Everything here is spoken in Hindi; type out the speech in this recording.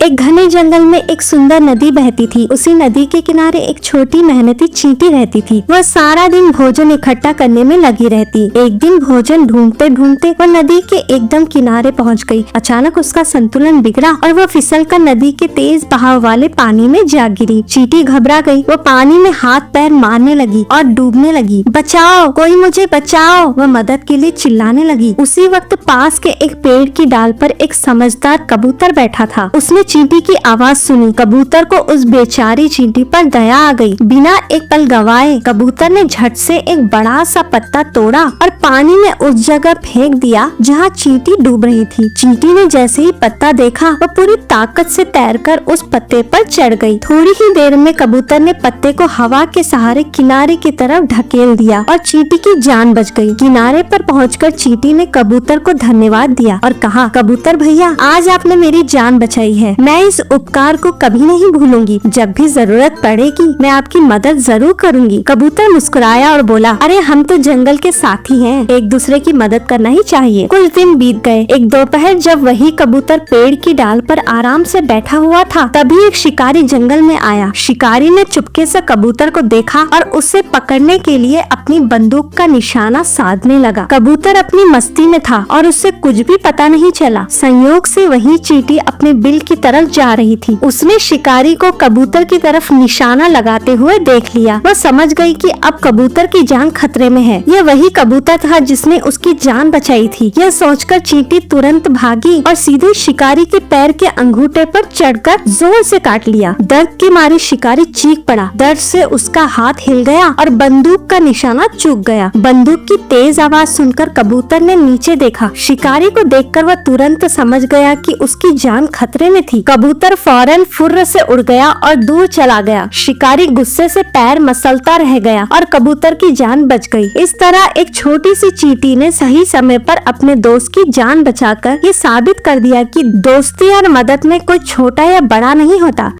एक घने जंगल में एक सुंदर नदी बहती थी। उसी नदी के किनारे एक छोटी मेहनती चींटी रहती थी। वह सारा दिन भोजन इकट्ठा करने में लगी रहती। एक दिन भोजन ढूंढते ढूंढते वह नदी के एकदम किनारे पहुंच गई। अचानक उसका संतुलन बिगड़ा और वह फिसलकर नदी के तेज बहाव वाले पानी में जा गिरी। चींटी घबरा गई। वह पानी में हाथ पैर मारने लगी और डूबने लगी। बचाओ, कोई मुझे बचाओ, वह मदद के लिए चिल्लाने लगी। उसी वक्त पास के एक पेड़ की डाल पर एक समझदार कबूतर बैठा था। उसने चींटी की आवाज सुनी। कबूतर को उस बेचारी चींटी पर दया आ गई। बिना एक पल गवाए कबूतर ने झट से एक बड़ा सा पत्ता तोड़ा और पानी में उस जगह फेंक दिया जहाँ चींटी डूब रही थी। चींटी ने जैसे ही पत्ता देखा वह पूरी ताकत से तैरकर उस पत्ते पर चढ़ गई। थोड़ी ही देर में कबूतर ने पत्ते को हवा के सहारे किनारे की तरफ ढकेल दिया और चींटी की जान बच गई। किनारे पर पहुंचकर चींटी ने कबूतर को धन्यवाद दिया और कहा, कबूतर भैया, आज आपने मेरी जान बचाई है। मैं इस उपकार को कभी नहीं भूलूंगी। जब भी जरूरत पड़ेगी मैं आपकी मदद जरूर करूंगी। कबूतर मुस्कुराया और बोला, अरे हम तो जंगल के साथी हैं, एक दूसरे की मदद करना ही चाहिए। कुछ दिन बीत गए। एक दोपहर जब वही कबूतर पेड़ की डाल पर आराम से बैठा हुआ था, तभी एक शिकारी जंगल में आया। शिकारी ने चुपके से कबूतर को देखा और उसे पकड़ने के लिए अपनी बंदूक का निशाना साधने लगा। कबूतर अपनी मस्ती में था और उसे कुछ भी पता नहीं चला। संयोग से वही चींटी अपने बिल की तरफ जा रही थी। उसने शिकारी को कबूतर की तरफ निशाना लगाते हुए देख लिया। वह समझ गई कि अब कबूतर की जान खतरे में है। यह वही कबूतर था जिसने उसकी जान बचाई थी। यह सोचकर चींटी तुरंत भागी और सीधे शिकारी के पैर के अंगूठे पर चढ़कर जोर से काट लिया। दर्द के मारे शिकारी चीख पड़ा। दर्द से उसका हाथ हिल गया और बंदूक का निशाना चूक गया। बंदूक की तेज आवाज सुनकर कबूतर ने नीचे देखा। शिकारी को देखकर वह तुरंत समझ गया कि उसकी जान खतरे में थी। कबूतर फौरन फुर्र से उड़ गया और दूर चला गया। शिकारी गुस्से से पैर मसलता रह गया और कबूतर की जान बच गई। इस तरह एक छोटी सी चींटी ने सही समय पर अपने दोस्त की जान बचाकर ये साबित कर दिया कि दोस्ती और मदद में कोई छोटा या बड़ा नहीं होता।